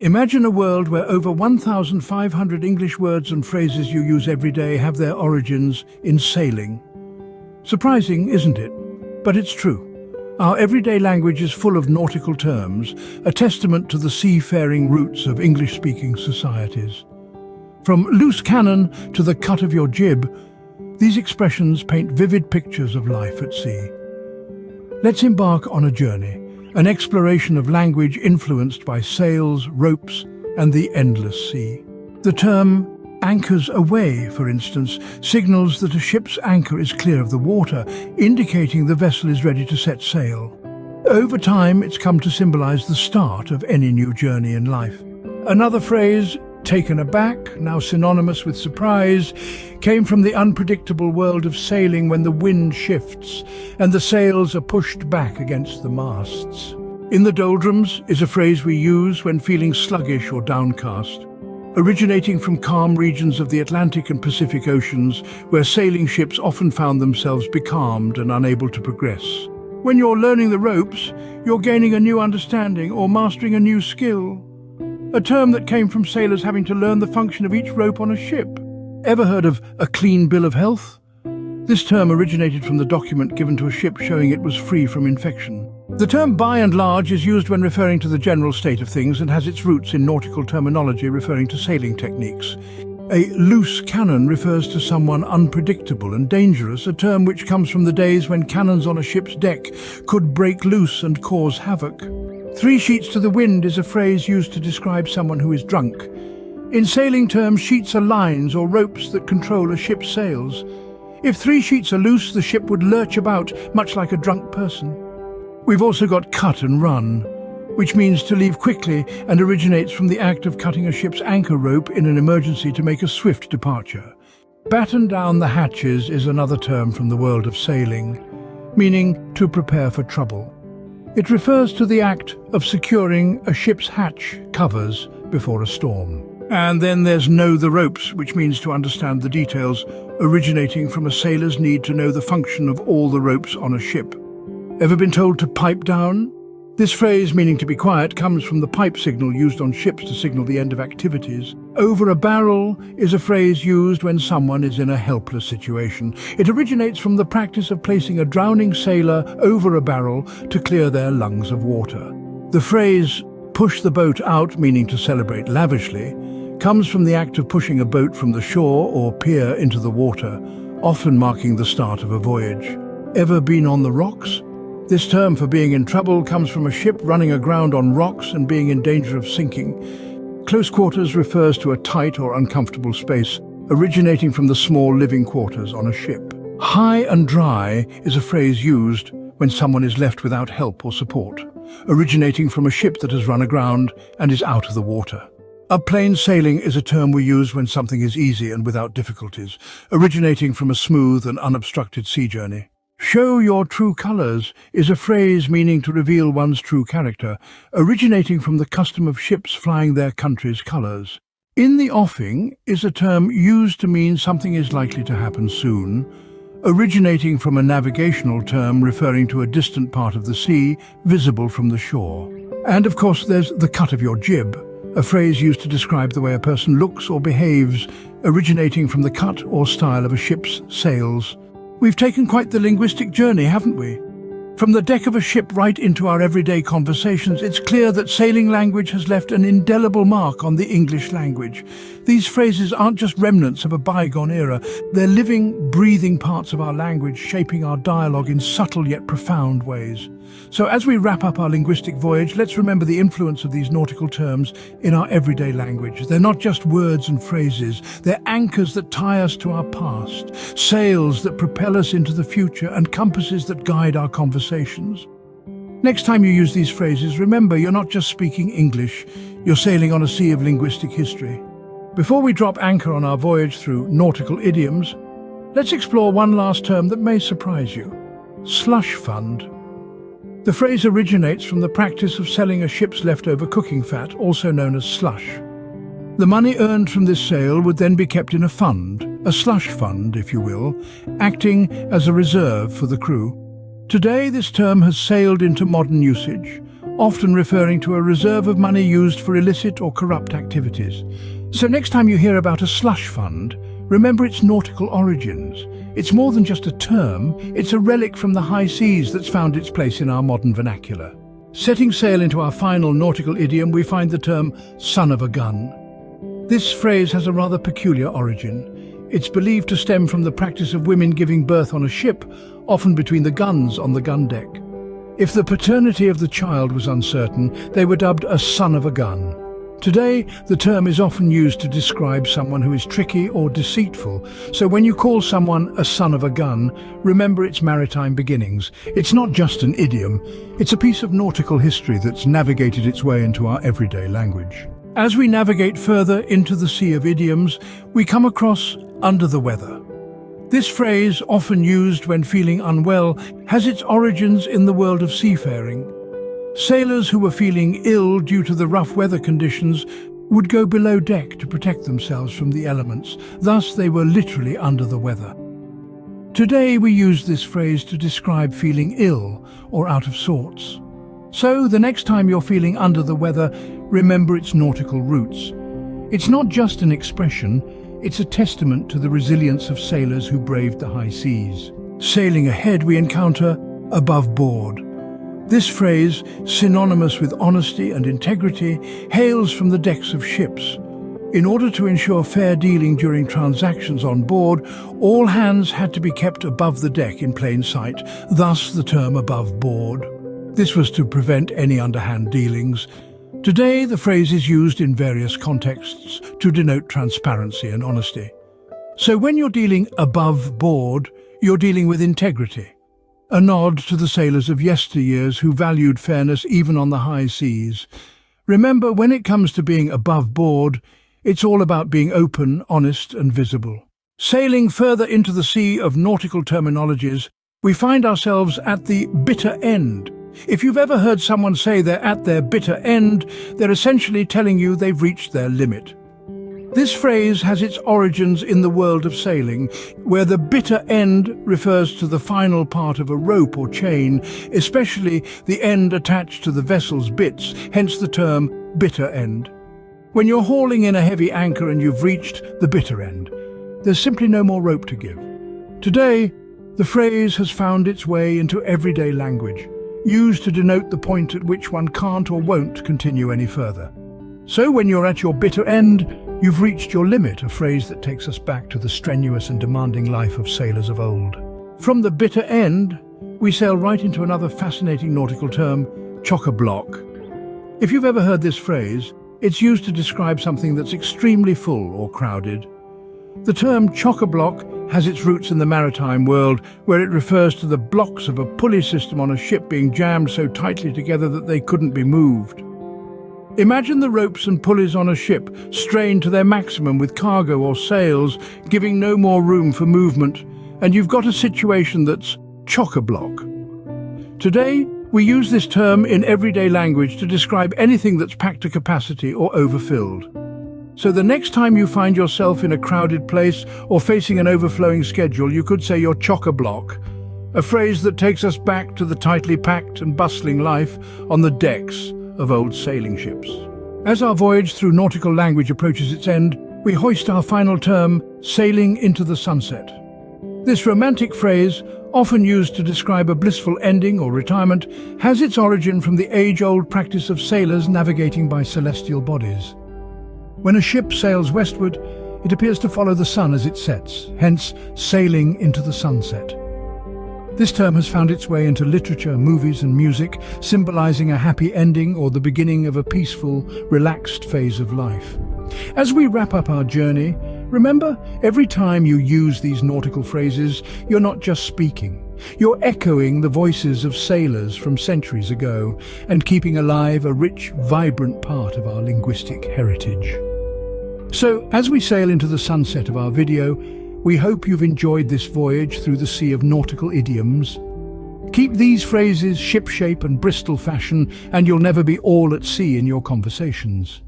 Imagine a world where over 1,500 English words and phrases you use every day have their origins in sailing. Surprising, isn't it? But it's true. Our everyday language is full of nautical terms, a testament to the seafaring roots of English-speaking societies. From loose cannon to the cut of your jib, these expressions paint vivid pictures of life at sea. Let's embark on a journey, an exploration of language influenced by sails, ropes, and the endless sea. The term anchors aweigh, for instance, signals that a ship's anchor is clear of the water, indicating the vessel is ready to set sail. Over time, it's come to symbolize the start of any new journey in life. Another phrase, taken aback, now synonymous with surprise, came from the unpredictable world of sailing when the wind shifts and the sails are pushed back against the masts. In the doldrums is a phrase we use when feeling sluggish or downcast. Originating from calm regions of the Atlantic and Pacific Oceans, where sailing ships often found themselves becalmed and unable to progress. When you're learning the ropes, you're gaining a new understanding or mastering a new skill. A term that came from sailors having to learn the function of each rope on a ship. Ever heard of a clean bill of health? This term originated from the document given to a ship showing it was free from infection. The term by and large is used when referring to the general state of things and has its roots in nautical terminology referring to sailing techniques. A loose cannon refers to someone unpredictable and dangerous, a term which comes from the days when cannons on a ship's deck could break loose and cause havoc. Three sheets to the wind is a phrase used to describe someone who is drunk. In sailing terms, sheets are lines or ropes that control a ship's sails. If three sheets are loose, the ship would lurch about, much like a drunk person. We've also got cut and run, which means to leave quickly and originates from the act of cutting a ship's anchor rope in an emergency to make a swift departure. Batten down the hatches is another term from the world of sailing, meaning to prepare for trouble. It refers to the act of securing a ship's hatch covers before a storm. And then there's know the ropes, which means to understand the details, originating from a sailor's need to know the function of all the ropes on a ship. Ever been told to pipe down? This phrase, meaning to be quiet, comes from the pipe signal used on ships to signal the end of activities. Over a barrel is a phrase used when someone is in a helpless situation. It originates from the practice of placing a drowning sailor over a barrel to clear their lungs of water. The phrase, push the boat out, meaning to celebrate lavishly, comes from the act of pushing a boat from the shore or pier into the water, often marking the start of a voyage. Ever been on the rocks? This term for being in trouble comes from a ship running aground on rocks and being in danger of sinking. Close quarters refers to a tight or uncomfortable space, originating from the small living quarters on a ship. High and dry is a phrase used when someone is left without help or support, originating from a ship that has run aground and is out of the water. Plain sailing is a term we use when something is easy and without difficulties, originating from a smooth and unobstructed sea journey. Show your true colours is a phrase meaning to reveal one's true character, originating from the custom of ships flying their country's colours. In the offing is a term used to mean something is likely to happen soon, originating from a navigational term referring to a distant part of the sea visible from the shore. And of course there's the cut of your jib, a phrase used to describe the way a person looks or behaves, originating from the cut or style of a ship's sails. We've taken quite the linguistic journey, haven't we? From the deck of a ship right into our everyday conversations, it's clear that sailing language has left an indelible mark on the English language. These phrases aren't just remnants of a bygone era. They're living, breathing parts of our language, shaping our dialogue in subtle yet profound ways. So as we wrap up our linguistic voyage, let's remember the influence of these nautical terms in our everyday language. They're not just words and phrases. They're anchors that tie us to our past, sails that propel us into the future, and compasses that guide our conversations. Next time you use these phrases, remember you're not just speaking English, you're sailing on a sea of linguistic history. Before we drop anchor on our voyage through nautical idioms, let's explore one last term that may surprise you: slush fund. The phrase originates from the practice of selling a ship's leftover cooking fat, also known as slush. The money earned from this sale would then be kept in a fund, a slush fund, if you will, acting as a reserve for the crew. Today, this term has sailed into modern usage, often referring to a reserve of money used for illicit or corrupt activities. So next time you hear about a slush fund, remember its nautical origins. It's more than just a term, it's a relic from the high seas that's found its place in our modern vernacular. Setting sail into our final nautical idiom, we find the term son of a gun. This phrase has a rather peculiar origin. It's believed to stem from the practice of women giving birth on a ship, often between the guns on the gun deck. If the paternity of the child was uncertain, they were dubbed a son of a gun. Today, the term is often used to describe someone who is tricky or deceitful. So when you call someone a son of a gun, remember its maritime beginnings. It's not just an idiom, it's a piece of nautical history that's navigated its way into our everyday language. As we navigate further into the sea of idioms, we come across under the weather. This phrase, often used when feeling unwell, has its origins in the world of seafaring. Sailors who were feeling ill due to the rough weather conditions would go below deck to protect themselves from the elements. Thus, they were literally under the weather. Today, we use this phrase to describe feeling ill or out of sorts. So, the next time you're feeling under the weather, remember its nautical roots. It's not just an expression, it's a testament to the resilience of sailors who braved the high seas. Sailing ahead, we encounter above board. This phrase, synonymous with honesty and integrity, hails from the decks of ships. In order to ensure fair dealing during transactions on board, all hands had to be kept above the deck in plain sight, thus the term above board. This was to prevent any underhand dealings. Today, the phrase is used in various contexts to denote transparency and honesty. So when you're dealing above board, you're dealing with integrity. A nod to the sailors of yesteryears who valued fairness even on the high seas. Remember, when it comes to being above board, it's all about being open, honest and visible. Sailing further into the sea of nautical terminologies, we find ourselves at the bitter end. If you've ever heard someone say they're at their bitter end, they're essentially telling you they've reached their limit. This phrase has its origins in the world of sailing, where the bitter end refers to the final part of a rope or chain, especially the end attached to the vessel's bitts, hence the term bitter end. When you're hauling in a heavy anchor and you've reached the bitter end, there's simply no more rope to give. Today, the phrase has found its way into everyday language, used to denote the point at which one can't or won't continue any further. So when you're at your bitter end, you've reached your limit, a phrase that takes us back to the strenuous and demanding life of sailors of old. From the bitter end, we sail right into another fascinating nautical term, chock-a-block. If you've ever heard this phrase, it's used to describe something that's extremely full or crowded. The term chock-a-block has its roots in the maritime world, where it refers to the blocks of a pulley system on a ship being jammed so tightly together that they couldn't be moved. Imagine the ropes and pulleys on a ship strained to their maximum with cargo or sails, giving no more room for movement, and you've got a situation that's chock-a-block. Today, we use this term in everyday language to describe anything that's packed to capacity or overfilled. So the next time you find yourself in a crowded place or facing an overflowing schedule, you could say you're chock-a-block, a phrase that takes us back to the tightly packed and bustling life on the decks of old sailing ships. As our voyage through nautical language approaches its end, we hoist our final term, sailing into the sunset. This romantic phrase, often used to describe a blissful ending or retirement, has its origin from the age-old practice of sailors navigating by celestial bodies. When a ship sails westward, it appears to follow the sun as it sets, hence sailing into the sunset. This term has found its way into literature, movies and music, symbolizing a happy ending or the beginning of a peaceful, relaxed phase of life. As we wrap up our journey, remember, every time you use these nautical phrases, you're not just speaking. You're echoing the voices of sailors from centuries ago and keeping alive a rich, vibrant part of our linguistic heritage. So, as we sail into the sunset of our video, we hope you've enjoyed this voyage through the sea of nautical idioms. Keep these phrases shipshape and Bristol fashion, and you'll never be all at sea in your conversations.